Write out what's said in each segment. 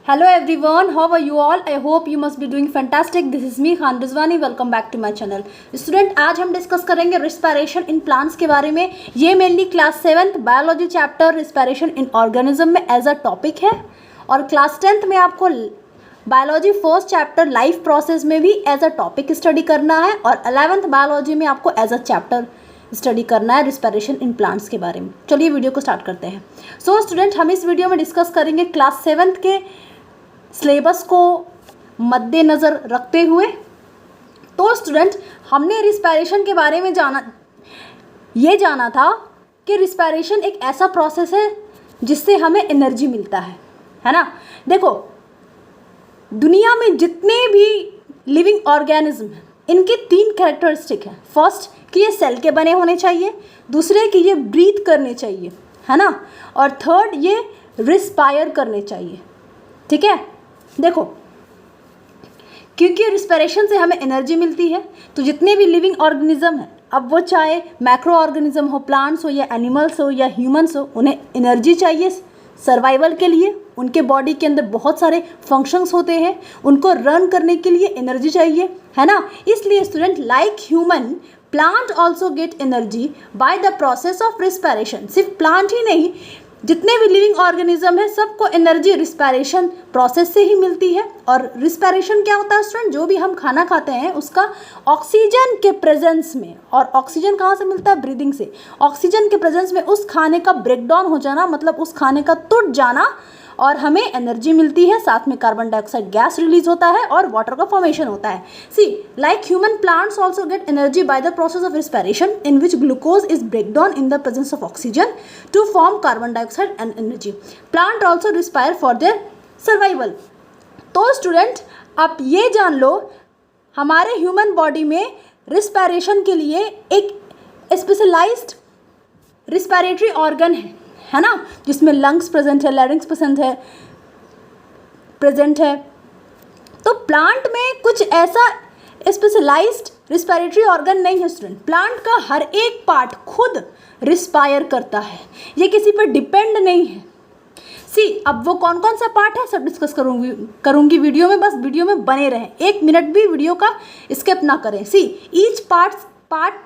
Hello everyone, how are you all? I hope you must be doing fantastic. This is me Khan Rizwani. Welcome back to my channel. Student आज हम discuss करेंगे respiration in plants के बारे में. ये mainly class 7th biology chapter respiration in organism में as a topic है और क्लास 10th में आपको biology first chapter life process में भी एज अ टॉपिक स्टडी करना है और 11th बायोलॉजी में आपको एज अ चैप्टर स्टडी करना है रिस्पायरेशन इन प्लांट्स के बारे में. चलिए वीडियो को स्टार्ट करते हैं. सो स्टूडेंट हम इस वीडियो में डिस्कस करेंगे क्लास 7th के सिलेबस को मद्देनज़र रखते हुए. तो स्टूडेंट हमने रिस्पायरेशन के बारे में जाना था कि रिस्पायरेशन एक ऐसा प्रोसेस है जिससे हमें एनर्जी मिलता है ना. देखो दुनिया में जितने भी लिविंग ऑर्गेनिज्म हैं इनकी 3 कैरेक्टरिस्टिक है. फर्स्ट कि ये सेल के बने होने चाहिए, दूसरे कि ये ब्रीथ करने चाहिए है ना, और थर्ड ये रिस्पायर करने चाहिए. ठीक है. देखो क्योंकि रिस्पायरेशन से हमें एनर्जी मिलती है तो जितने भी लिविंग ऑर्गेनिज्म हैं, अब वो चाहे मैक्रो ऑर्गेनिज्म हो, प्लांट्स हो या एनिमल्स हो या ह्यूमंस हो, उन्हें एनर्जी चाहिए सर्वाइवल के लिए. उनके बॉडी के अंदर बहुत सारे फंक्शंस होते हैं, उनको रन करने के लिए एनर्जी चाहिए है ना. इसलिए student like human plant also get energy by the process of respiration. सिर्फ प्लांट ही नहीं, जितने भी लिविंग ऑर्गेनिज्म है सबको एनर्जी रिस्पायरेशन प्रोसेस से ही मिलती है. और रिस्पायरेशन क्या होता है स्टूडेंट? जो भी हम खाना खाते हैं उसका ऑक्सीजन के प्रेजेंस में, और ऑक्सीजन कहाँ से मिलता है? ब्रीदिंग से. ऑक्सीजन के प्रेजेंस में उस खाने का ब्रेकडाउन हो जाना, मतलब उस खाने का टूट जाना, और हमें एनर्जी मिलती है. साथ में कार्बन डाइऑक्साइड गैस रिलीज होता है और वाटर का फॉर्मेशन होता है. See like human plants also get energy by the process of respiration in which glucose is break down in the presence of oxygen to form carbon dioxide and energy. Plant also respire for their survival. तो student आप ये जान लो हमारे human body में respiration के लिए एक specialised respiratory organ है ना, जिसमें लंग्स प्रेजेंट है, लैरिंक्स प्रेजेंट है. तो प्लांट में कुछ ऐसा स्पेशलाइज्ड रिस्पायरेटरी ऑर्गन नहीं है स्टूडेंट. प्लांट का हर एक पार्ट खुद रिस्पायर करता है, ये किसी पर डिपेंड नहीं है. सी अब वो कौन कौन सा पार्ट है सब डिस्कस करूंगी वीडियो में. बस वीडियो में बने रहें, 1 मिनट भी वीडियो का स्किप ना करें. See each part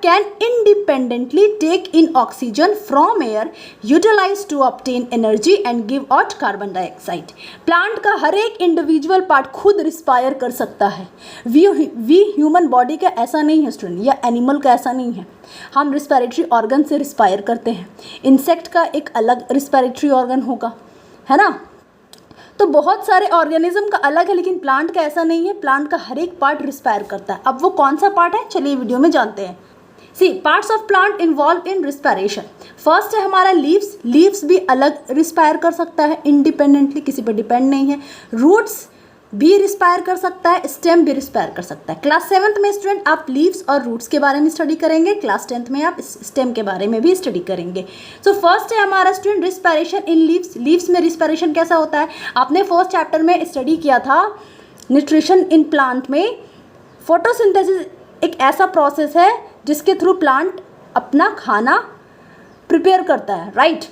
can independently take in oxygen from air utilize to obtain energy and give out carbon dioxide. Plant का हर एक इंडिविजुअल पार्ट खुद रिस्पायर कर सकता है. वी ह्यूमन बॉडी का ऐसा नहीं है स्टूडेंट, या एनिमल का ऐसा नहीं है. हम रिस्पायरेटरी ऑर्गन से रिस्पायर करते हैं. इंसेक्ट का एक अलग रिस्पायरेटरी ऑर्गन होगा है ना. तो बहुत सारे ऑर्गेनिज्म का अलग है, लेकिन प्लांट का ऐसा नहीं है. प्लांट का हर एक पार्ट रिस्पायर करता है. अब वो कौन सा पार्ट है चलिए वीडियो में जानते हैं. See parts of plant involve in respiration. First है हमारा लीव्स. लीव्स भी अलग रिस्पायर कर सकता है इंडिपेंडेंटली, किसी पर डिपेंड नहीं है. रूट्स भी रिस्पायर कर सकता है, स्टेम भी रिस्पायर कर सकता है. क्लास 7th में स्टूडेंट आप लीव्स और रूट्स के बारे में स्टडी करेंगे. क्लास 10th में आप स्टेम के बारे में भी स्टडी करेंगे. सो फर्स्ट है हमारा student respiration in leaves. Leaves में रिस्पायरेशन कैसा होता है? आपने फर्स्ट चैप्टर में स्टडी किया था न्यूट्रिशन इन प्लांट में. फोटोसिंथेसिस एक ऐसा प्रोसेस है जिसके थ्रू प्लांट अपना खाना प्रिपेयर करता है, राइट.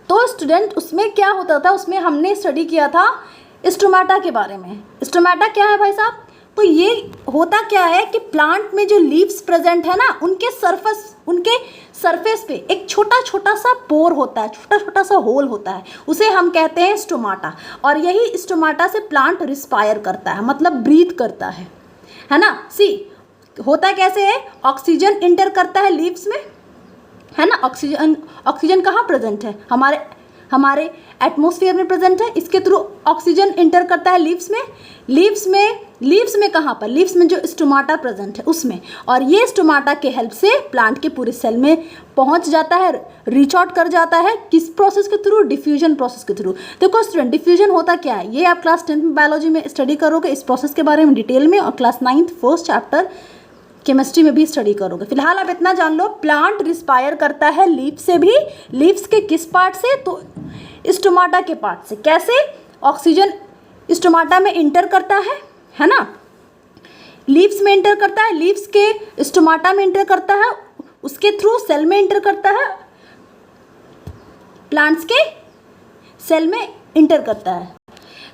तो स्टूडेंट उसमें क्या होता था, उसमें हमने स्टडी किया था स्टोमेटा के बारे में. स्टोमेटा क्या है भाई साहब? तो ये होता क्या है कि प्लांट में जो लीव्स प्रेजेंट है ना, उनके सरफेस पे एक छोटा छोटा सा पोर होता है, छोटा छोटा सा होल होता है, उसे हम कहते हैं स्टोमाटा. और यही स्टोमाटा से प्लांट रिस्पायर करता है, मतलब ब्रीथ करता है ना. सी होता कैसे है? ऑक्सीजन इंटर करता है लीव्स में है ना. ऑक्सीजन कहाँ प्रेजेंट है? हमारे एटमॉस्फेयर में प्रेजेंट है. इसके थ्रू ऑक्सीजन इंटर करता है लीव्स में कहाँ पर? लीव्स में जो स्टोमाटा प्रेजेंट है उसमें. और ये स्टोमाटा के हेल्प से प्लांट के पूरे सेल में पहुंच जाता है, रीच आउट कर जाता है. किस प्रोसेस के थ्रू? डिफ्यूजन प्रोसेस के थ्रू. देखो स्टूडेंट डिफ्यूजन होता क्या है ये आप क्लास 10th बायोलॉजी में स्टडी करोगे इस प्रोसेस के बारे में डिटेल में, और class 9th first chapter chemistry में भी स्टडी करोगे. फिलहाल आप इतना जान लो प्लांट रिस्पायर करता है लीव्स से भी. लीव्स के किस पार्ट से? तो स्टोमाटा के पार्ट से. कैसे? ऑक्सीजन स्टोमाटा में इंटर करता है ना. लीव्स में इंटर करता है, लीव्स के स्टोमाटा में इंटर करता है, उसके थ्रू सेल में इंटर करता है, प्लांट्स के सेल में इंटर करता है.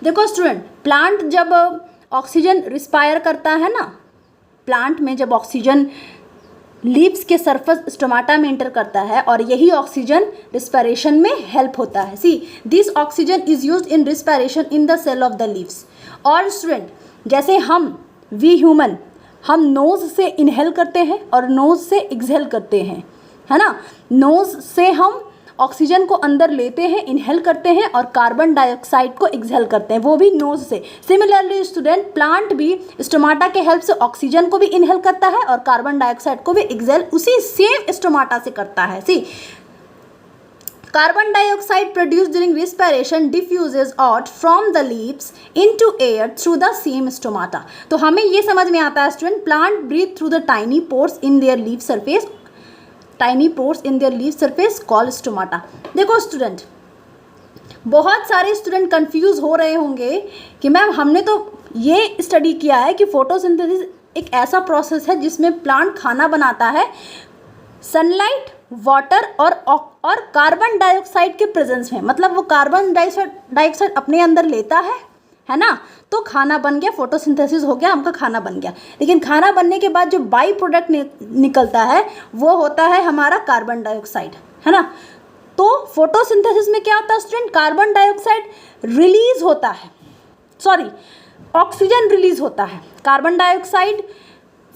देखो स्टूडेंट, प्लांट जब ऑक्सीजन रिस्पायर करता है ना, प्लांट में जब ऑक्सीजन लीव्स के सरफेस स्टोमाटा में एंटर करता है और यही ऑक्सीजन रिस्पायरेशन में हेल्प होता है। See this oxygen is used in respiration in the cell of the leaves. और स्टूडेंट, जैसे वी ह्यूमन हम नोज से इनहेल करते हैं और नोज से एक्सहेल करते हैं, है ना। नोज से हम ऑक्सीजन को अंदर लेते हैं, इनहेल करते हैं, और कार्बन डाइऑक्साइड को एक्सहेल करते हैं, वो भी नोज से। सिमिलरली स्टूडेंट, प्लांट भी स्टोमाटा के हेल्प से ऑक्सीजन को भी इनहेल करता है और कार्बन डाइऑक्साइड को भी एक्सहेल उसी सेम स्टोमाटा से करता है। सी carbon dioxide produced during respiration diffuses out from the leaves into air through the same stomata। तो हमें ये समझ में आता है student, plant breathe through the tiny pores in their leaf surface, tiny pores in their leaf surface called stomata. देखो student, बहुत सारे स्टूडेंट कंफ्यूज हो रहे होंगे कि मैम हमने तो ये स्टडी किया है कि फोटोसिंथेसिस एक ऐसा प्रोसेस है जिसमें प्लांट खाना बनाता है सनलाइट, वाटर और कार्बन डाइऑक्साइड के प्रेजेंस में, मतलब वो कार्बन डाइऑक्साइड अपने अंदर लेता है ना, तो खाना बन गया, फोटोसिंथेसिस हो गया, हमका खाना बन गया। लेकिन खाना बनने के बाद जो बाई प्रोडक्ट निकलता है वो होता है हमारा कार्बन डाइऑक्साइड, है ना। तो फोटोसिंथेसिस में क्या होता है स्टूडेंट, कार्बन डाइऑक्साइड रिलीज होता है, सॉरी ऑक्सीजन रिलीज होता है। कार्बन डाइऑक्साइड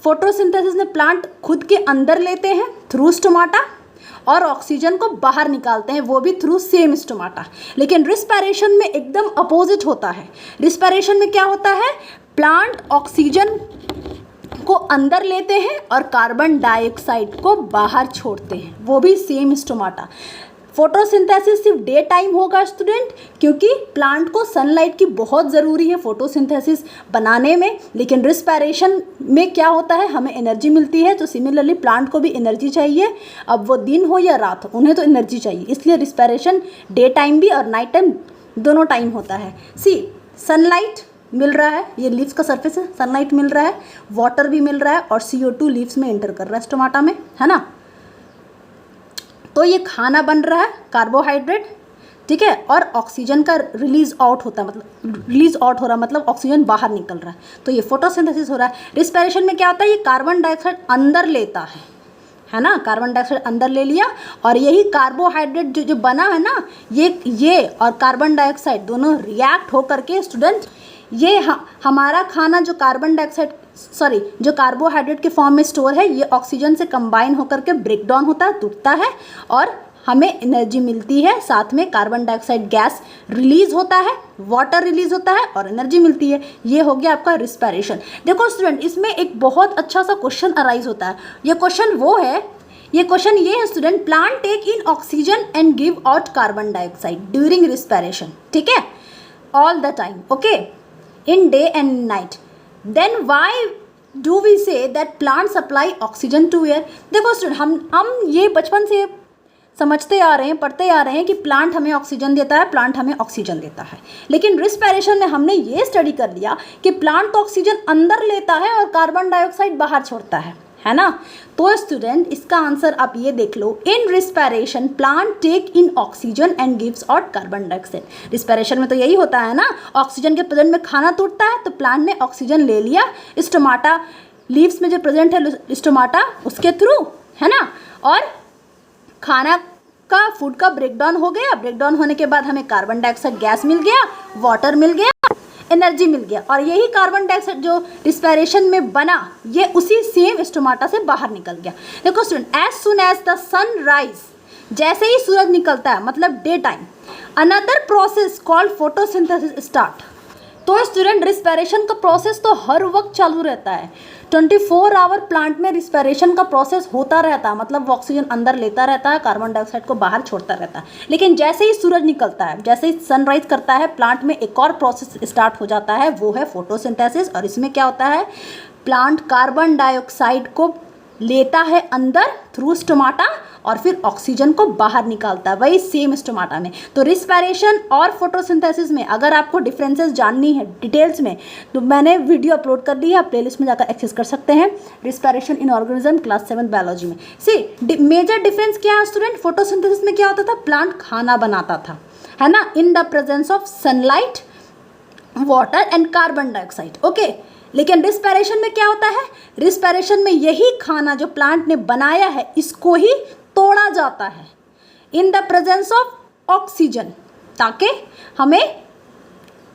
फोटोसिंथेसिस में प्लांट खुद के अंदर लेते हैं थ्रू स्टोमाटा और ऑक्सीजन को बाहर निकालते हैं, वो भी थ्रू सेम स्टोमाटा। लेकिन रिस्पायरेशन में एकदम अपोजिट होता है। रिस्पायरेशन में क्या होता है, प्लांट ऑक्सीजन को अंदर लेते हैं और कार्बन डाइऑक्साइड को बाहर छोड़ते हैं, वो भी सेम स्टोमाटा। फोटोसिंथेसिस सिर्फ डे टाइम होगा स्टूडेंट, क्योंकि प्लांट को सनलाइट की बहुत ज़रूरी है फोटोसिंथेसिस बनाने में। लेकिन रिस्पायरेशन में क्या होता है, हमें एनर्जी मिलती है, तो सिमिलरली प्लांट को भी एनर्जी चाहिए, अब वो दिन हो या रात हो, उन्हें तो एनर्जी चाहिए। इसलिए रिस्पायरेशन डे टाइम भी और नाइट टाइम दोनों टाइम होता है। सी सनलाइट मिल रहा है, ये लीव्स का सरफेस है, सनलाइट मिल रहा है, वाटर भी मिल रहा है और CO2 लीव्स में एंटर कर रहा है स्टोमाटा में, है ना। तो ये खाना बन रहा है, कार्बोहाइड्रेट, ठीक है, और ऑक्सीजन का रिलीज आउट होता है, मतलब रिलीज आउट हो रहा है, मतलब ऑक्सीजन बाहर निकल रहा है, तो ये फोटोसिंथेसिस हो रहा है। रिस्पायरेशन में क्या होता है, ये कार्बन डाइऑक्साइड अंदर लेता है ना, कार्बन डाइऑक्साइड अंदर ले लिया और यही कार्बोहाइड्रेट जो बना है ना, ये और कार्बन डाइऑक्साइड दोनों रिएक्ट हो करके स्टूडेंट ये हमारा खाना जो कार्बन डाइऑक्साइड जो कार्बोहाइड्रेट के फॉर्म में स्टोर है, ये ऑक्सीजन से कंबाइन होकर के ब्रेक डाउन होता है, टूटता है और हमें एनर्जी मिलती है। साथ में कार्बन डाइऑक्साइड गैस रिलीज होता है, वाटर रिलीज होता है और एनर्जी मिलती है। ये हो गया आपका रिस्पायरेशन। देखो स्टूडेंट, इसमें एक बहुत अच्छा सा क्वेश्चन अराइज होता है। ये क्वेश्चन ये है student, plant take in oxygen and give out carbon dioxide during respiration, ठीक है, all the time, okay, in day and night, then why do we say that plant supply oxygen to air? देखो student, हम ये बचपन से समझते आ रहे हैं, पढ़ते आ रहे हैं कि प्लांट हमें ऑक्सीजन देता है, प्लांट हमें ऑक्सीजन देता है। लेकिन रिस्पायरेशन में हमने ये स्टडी कर लिया कि प्लांट तो ऑक्सीजन अंदर लेता है और कार्बन डाइऑक्साइड बाहर छोड़ता है ना। तो स्टूडेंट, इसका आंसर आप ये देख लो, in respiration plant take in oxygen and gives out carbon dioxide. Respiration में तो यही होता है ना, ऑक्सीजन के प्रेजेंट में खाना टूटता है तो प्लांट ने ऑक्सीजन ले लिया, स्टोमाटा लीव्स में जो प्रेजेंट है स्टोमाटा उसके थ्रू, है ना, और खाना का फूड का ब्रेकडाउन हो गया, ब्रेकडाउन होने के बाद हमें कार्बन डाइऑक्साइड गैस मिल गया, वाटर मिल गया, एनर्जी मिल गया, और यही कार्बन डाइऑक्साइड जो रिस्पायरेशन में बना ये उसी सेम स्टोमाटा से बाहर निकल गया। देखो student, as soon as the sun rise, जैसे ही सूरज निकलता है मतलब day time, another process called photosynthesis start. तो स्टूडेंट, रिस्पायरेशन का प्रोसेस तो हर वक्त चालू रहता है, 24 आवर प्लांट में रिस्पायरेशन का प्रोसेस होता रहता है, मतलब वो ऑक्सीजन अंदर लेता रहता है, कार्बन डाइऑक्साइड को बाहर छोड़ता रहता है। लेकिन जैसे ही सूरज निकलता है, जैसे ही सनराइज करता है, प्लांट में एक और प्रोसेस स्टार्ट हो जाता है, वो है फोटोसिंथेसिस। और इसमें क्या होता है, प्लांट कार्बन डाइऑक्साइड को लेता है अंदर थ्रू स्टोमाटा और फिर ऑक्सीजन को बाहर निकालता है, वही सेम स्टोमाटा में। तो रिस्पायरेशन और फोटोसिंथेसिस में अगर आपको डिफरेंसेस जाननी है डिटेल्स में, तो मैंने वीडियो अपलोड कर दी है, आप प्लेलिस्ट में जाकर एक्सेस कर सकते हैं, respiration in organism class 7 biology में। सी मेजर डिफरेंस क्या है स्टूडेंट, फोटोसिंथेसिस में क्या होता था, प्लांट खाना बनाता था, है ना, इन the presence of sunlight water and carbon dioxide. Okay, लेकिन रिस्पायरेशन में क्या होता है? रिस्पायरेशन में यही खाना जो प्लांट ने बनाया है इसको ही तोड़ा जाता है इन द प्रेजेंस ऑफ ऑक्सीजन, ताकि हमें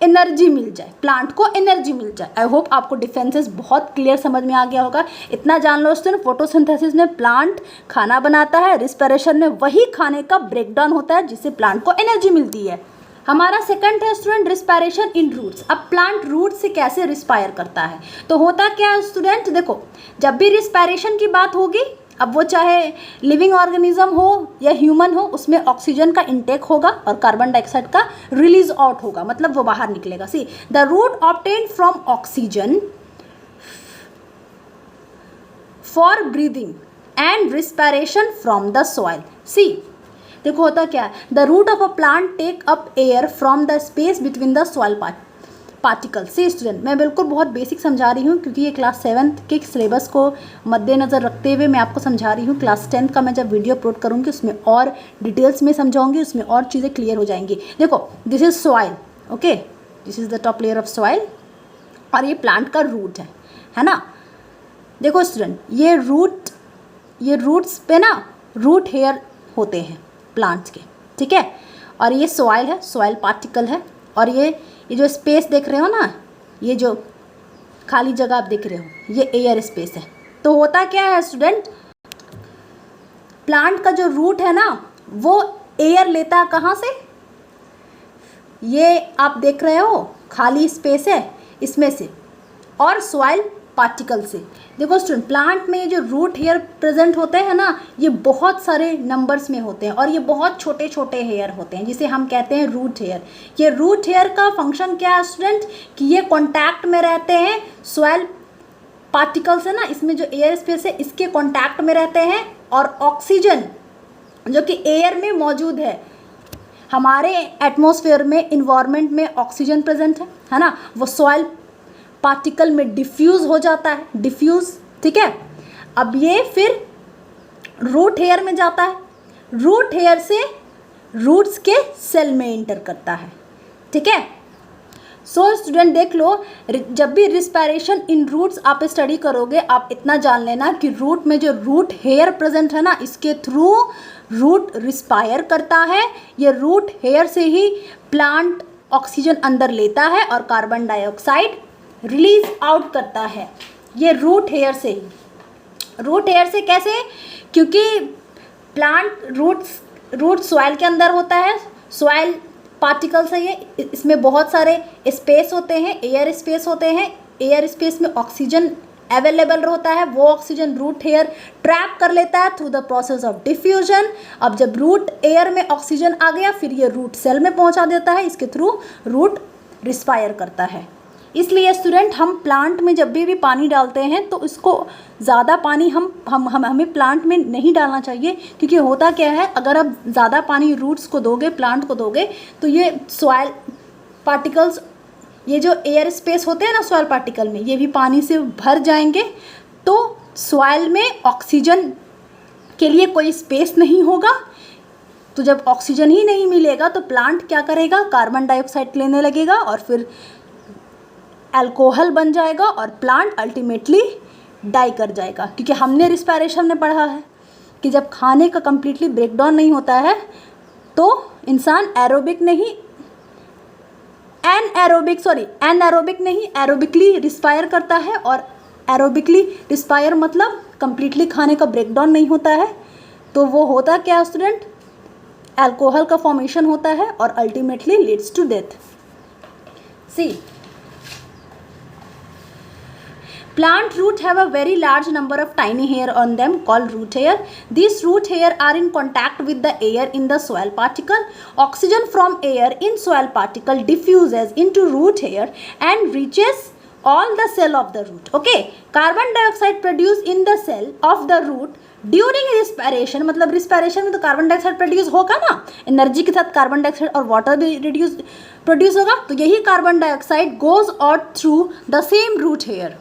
एनर्जी मिल जाए, प्लांट को एनर्जी मिल जाए। आई होप आपको डिफरेंसेस बहुत क्लियर समझ में आ गया होगा। इतना जान लो स्टूडेंट, फोटोसिंथेसिस में प्लांट खाना बनाता है, रिस्पायरेशन में वही खाने का ब्रेकडाउन होता है जिससे प्लांट को एनर्जी मिलती है। हमारा सेकंड है स्टूडेंट रिस्पायरेशन इन रूट्स। अब प्लांट रूट से कैसे रिस्पायर करता है? तो होता क्या है स्टूडेंट, देखो जब भी रिस्पायरेशन की बात होगी, अब वो चाहे लिविंग ऑर्गेनिज्म हो या ह्यूमन हो, उसमें ऑक्सीजन का इंटेक होगा और कार्बन डाइऑक्साइड का रिलीज आउट होगा, मतलब वो बाहर निकलेगा। See the root obtained from oxygen for breathing and respiration from the soil. See देखो होता क्या है, the root of a plant take up air from the space between the soil particle. So student मैं बिल्कुल बहुत basic समझा रही हूँ क्योंकि ये क्लास 7th के सिलेबस को मद्देनज़र रखते हुए मैं आपको समझा रही हूँ। क्लास 10th का मैं जब वीडियो अपलोड करूँगी उसमें और डिटेल्स में समझाऊंगी, उसमें और चीज़ें क्लियर हो जाएंगी। देखो this is soil, okay, this is the top layer of soil और ये प्लांट का रूट है ना। देखो स्टूडेंट ये रूट्स पे ना रूट हेयर होते हैं प्लांट्स के, ठीक है, और ये सॉइल है, सॉइल पार्टिकल है, और ये जो स्पेस देख रहे हो ना, ये जो खाली जगह आप देख रहे हो ये एयर स्पेस है। तो होता क्या है स्टूडेंट, प्लांट का जो रूट है ना वो एयर लेता है कहाँ से? ये आप देख रहे हो खाली स्पेस है इसमें से, और सॉइल पार्टिकल से। देखो स्टूडेंट प्लांट में जो रूट हेयर प्रेजेंट होते हैं ना, ये बहुत सारे नंबर्स में होते हैं और ये बहुत छोटे छोटे हेयर होते हैं जिसे हम कहते हैं रूट हेयर। ये रूट हेयर का फंक्शन क्या है स्टूडेंट, कि ये कांटेक्ट में रहते हैं सॉइल पार्टिकल्स है ना, इसमें जो एयर स्पेस है इसके कांटेक्ट में रहते हैं, और ऑक्सीजन जो कि एयर में मौजूद है, हमारे एटमॉस्फेयर में इन्वायरमेंट में ऑक्सीजन प्रेजेंट है ना, वो सॉइल पार्टिकल में डिफ्यूज़ हो जाता है, डिफ्यूज़, ठीक है। अब ये फिर रूट हेयर में जाता है, रूट हेयर से रूट्स के सेल में इंटर करता है, ठीक है। सो स्टूडेंट देख लो, जब भी रिस्पायरेशन इन रूट्स आप स्टडी करोगे, आप इतना जान लेना कि रूट में जो रूट हेयर प्रेजेंट है ना, इसके थ्रू रूट रिस्पायर करता है। ये रूट हेयर से ही प्लांट ऑक्सीजन अंदर लेता है और कार्बन डाइऑक्साइड रिलीज आउट करता है, ये रूट हेयर से ही। रूट हेयर से कैसे? क्योंकि प्लांट रूट सॉइल के अंदर होता है, सॉइल पार्टिकल्स है ये, इसमें बहुत सारे स्पेस होते हैं, एयर स्पेस होते हैं, एयर स्पेस में ऑक्सीजन अवेलेबल होता है, वो ऑक्सीजन रूट हेयर ट्रैप कर लेता है through the process of diffusion. अब जब रूट एयर में ऑक्सीजन आ गया फिर ये रूट सेल में पहुंचा देता है, इसके थ्रू रूट रिस्पायर करता है। इसलिए स्टूडेंट हम प्लांट में जब भी पानी डालते हैं तो इसको ज़्यादा पानी हमें प्लांट में नहीं डालना चाहिए, क्योंकि होता क्या है, अगर आप ज़्यादा पानी रूट्स को दोगे, प्लांट को दोगे, तो ये सॉइल पार्टिकल्स, ये जो एयर स्पेस होते हैं ना सॉइल पार्टिकल में, ये भी पानी से भर जाएंगे, तो सॉइल में ऑक्सीजन के लिए कोई स्पेस नहीं होगा। तो जब ऑक्सीजन ही नहीं मिलेगा तो प्लांट क्या करेगा, कार्बन डाइऑक्साइड लेने लगेगा और फिर अल्कोहल बन जाएगा और प्लांट अल्टीमेटली डाई कर जाएगा। क्योंकि हमने रिस्पायरेशन में पढ़ा है कि जब खाने का कम्प्लीटली ब्रेकडाउन नहीं होता है तो इंसान एरोबिकली रिस्पायर करता है, और एरोबिकली रिस्पायर मतलब कम्प्लीटली खाने का ब्रेकडाउन नहीं होता है। तो वो होता क्या स्टूडेंट, अल्कोहल का फॉर्मेशन होता है और ultimately leads to death. See plant root have a very large number of tiny hair on them called root hair. These root hair are in contact with the air in the soil particle. Oxygen from air in soil particle diffuses into root hair and reaches all the cell of the root. Okay, carbon dioxide produced in the cell of the root during respiration, मतलब respiration में तो carbon dioxide produce होगा ना, energy के साथ carbon dioxide और water भी produce होगा, तो यही carbon dioxide goes out through the same root hair.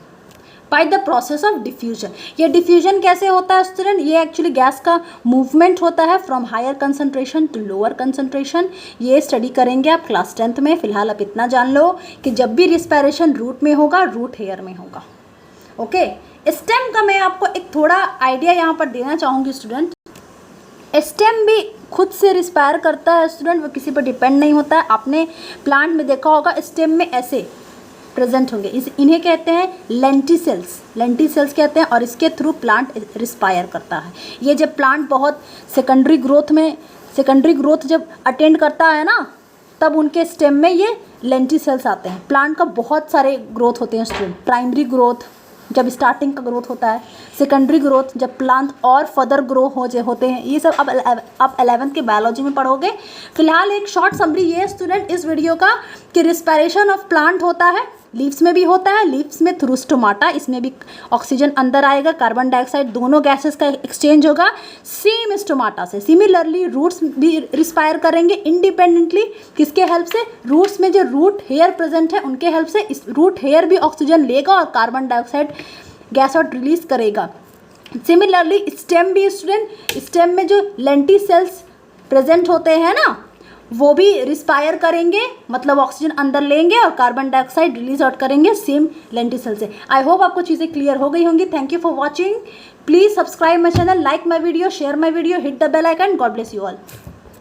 By the process of diffusion. ये डिफ्यूजन कैसे होता है स्टूडेंट? ये एक्चुअली गैस का मूवमेंट होता है from higher concentration to lower concentration. ये स्टडी करेंगे आप क्लास 10th में। फिलहाल आप इतना जान लो कि जब भी रिस्पायरेशन रूट में होगा, रूट हेयर में होगा। ओके, स्टेम का मैं आपको एक थोड़ा आइडिया यहाँ पर देना चाहूँगी स्टूडेंट। स्टेम भी खुद से रिस्पायर करता है स्टूडेंट, वो किसी पर डिपेंड नहीं होता है। आपने प्लांट में देखा होगा स्टेम में ऐसे प्रेजेंट होंगे, इन्हें कहते हैं लेंटिसेल्स, लेंटिसेल्स कहते हैं, और इसके थ्रू प्लांट रिस्पायर करता है। ये जब प्लांट बहुत सेकेंडरी ग्रोथ जब अटेंड करता है ना, तब उनके स्टेम में ये लेंटिसेल्स आते हैं। प्लांट का बहुत सारे ग्रोथ होते हैं स्टूडेंट। प्राइमरी ग्रोथ जब स्टार्टिंग का ग्रोथ होता है, सेकेंडरी ग्रोथ जब प्लांट और फर्दर ग्रो होते हैं। ये सब आप 11th के बायोलॉजी में पढ़ोगे। फिलहाल एक शॉर्ट समरी ये स्टूडेंट इस वीडियो का कि रिस्पायरेशन ऑफ प्लांट होता है, लीव्स में भी होता है, लीव्स में थ्रू स्टोमाटा, इसमें भी ऑक्सीजन अंदर आएगा, कार्बन डाइऑक्साइड, दोनों गैसेस का एक्सचेंज होगा सेम स्टोमाटा से। सिमिलरली रूट्स भी रिस्पायर करेंगे इंडिपेंडेंटली, किसके हेल्प से? रूट्स में जो रूट हेयर प्रेजेंट है उनके हेल्प से। इस रूट हेयर भी ऑक्सीजन लेगा और कार्बन डाइऑक्साइड गैस और रिलीज करेगा। सिमिलरली स्टेम भी स्टूडेंट, स्टेम में जो लेंटिसेल्स प्रेजेंट होते हैं ना, वो भी रिस्पायर करेंगे, मतलब ऑक्सीजन अंदर लेंगे और कार्बन डाइऑक्साइड रिलीज आउट करेंगे सेम लेंटिसेल से। आई होप आपको चीज़ें क्लियर हो गई होंगी। Thank you for watching. Please subscribe my channel, like my video, share my video, hit the bell icon. God bless you all.